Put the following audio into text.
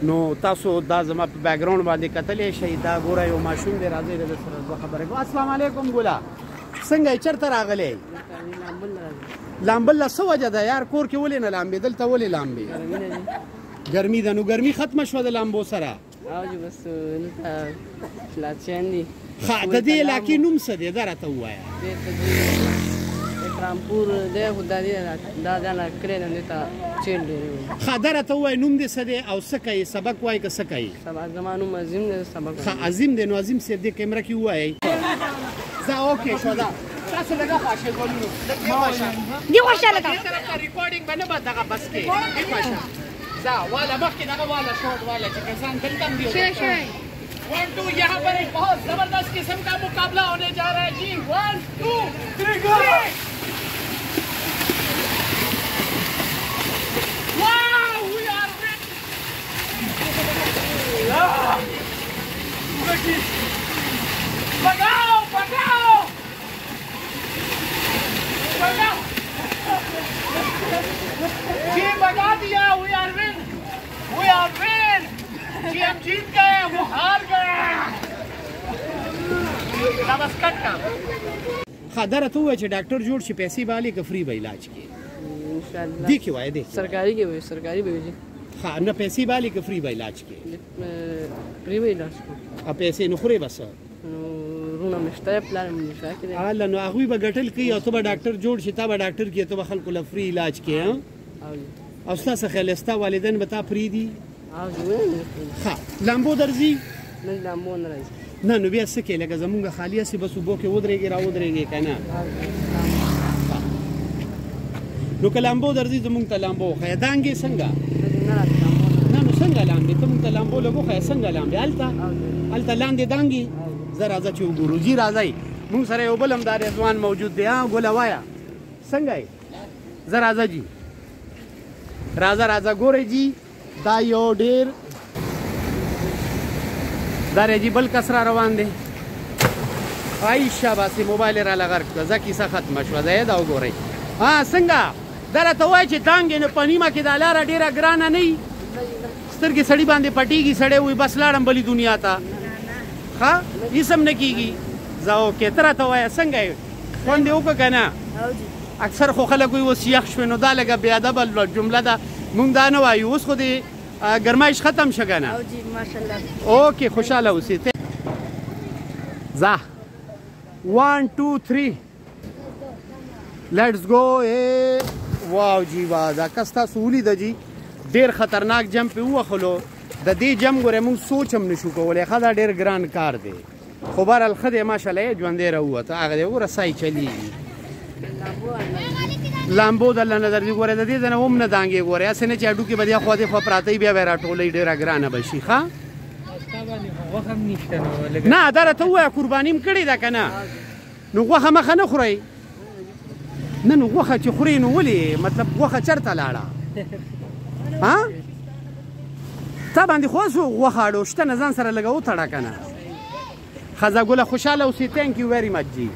نو تاسو دا زما په بیک ګراوند باندې کتلې شي دا ګوره یو ماشوم دی راځي د سره خبرې کو. السلام علیکم ګولا څنګه چرته راغلی؟ لامبل څه وجه ده یار کور کې ولې نه لامبې دلته ولې لامبې؟ ګرمي ده. نو ګرمي ختمه شوه د لامبو سره؟ بس فلاتشان دي. ښه د دې علاقې نوم څه دی دا راته ووایه. رامپور دی خو دا ځانه کړی دی دې ته چیل دی. ښه دا راته ووایه نوم دې څه دی او څه کوي سبق وایي که څه کوي؟ زما نوم عظیم دی سبق. ښه عظیم دی. نو عظیم صاحب دې کیمره کې ووایئ. زه اوکې شو دا تاسو لږه خواشه ګلونو دی خوشه لګه ریکارډینګ به نه به دغه بس کې دی خوشه ځه والا مخکې دغه والا شوټ والا چې کسان دلته هم دی. 1 2 यहाँ पर एक बहुत जबरदस्त किस्म का मुकाबला होने जा रहा है जी. 1 2 3 go. Wow we are win. भगाओ भगाओ भगाओ जी भगा दिया. वी आर विन जी. हम जीत गए वो हार गए. नमस्कार का خدره تو چې ډاکټر جوړ شي پیسې بالي که فری به علاج کې ان شاء الله. دی کې وای دی سرکاري کې وي سرکاري به وي. ها نه پیسې بالي که فری به علاج کې فری به علاج کو ا پیسې نه خوري بس رونه مشته پلان مشته کې. الله نو هغه به ګټل کوي او ته به ډاکټر جوړ شي تا به ډاکټر کې ته به خلکو له فری علاج کې ها او تاسو خلستا والدین به تا فری دي. ها لامبو درځي نه لامبو نه راځي نه نو بیا څه کې لکه زمونږ خالیه سي بس وبو کې ودرېږي را ودرېږي کنه. نو که لامبو درځي زمونږ ته لامبو خیا دانګې څنګه نه نو څنګه لامبې ته مونږ ته لامبو لګو خیا څنګه لامبې هلته لاندې دانګې زه راځه چې وګورو. جي راځئ مونږ سره یو بل هم دا رضوان موجود دی. ها ګوله وایه څنګه یې زه راځه جي راځه ګورئ جي دا یو ډېر دا رجی بل کس را روان دی. آی شاباسي موبایل را لغرق کړه ځکه کیسه ختمه شوه. دا یې دا وګورئ. ها څنګه دا راته وایي چې دانګې نه په نیمه کې دا لاره ډېره ګرانه نه وي سترګې سړي باندې پټېږي سړی وایي بس لاړم بلې دنیا ته. ښه هېڅ هم نه کېږي. زه اوکې ته راته وایه څنګه یې خوند دې وکړه که نه؟ اکثر خو خلک وایي اوس یخ شوې نو دا لږه بېادبه جمله ده. مونږ دا نه وایو اوس خو دې گرمایش ختم شو کنه. جی ماشاءالله. اوکې خوشاله اوسئ. ځه 1 2 3 لیټس گو. واو جی واو دا کس تاسو ولیده جي ډېر خطرناک جم پې ووښلو. د دې جم ګورئ مونږ سوچ هم نشو کولی. ښه دا ډېر ګران کار دی خو بهرحال ښه دی ماشاءالله یې ژوندی راووته. هغه دی وګوره سای چلیږي. لامبو د الله نظر دی ګوره د دې ځای نه هم نه دانګې ګورې هسې نه چې هډوکې به دې خوا دې خوا پراته وي بیا به یې راټولوي ډېره ګرانه به شي. ښه نه دا راته ووایه قرباني هم کړې ده که نه نو غوښه مخه نه خورئ نه نو غوښه چې خورې نو ولې مطلب غوښه چېرته لاړه ها تا باندې خو اوس غوښه اړو شته نه ځان سره لږه وتړه که نه. ښځه ګله خوشحاله اوسئ. تھینک یو ویری مچ جي.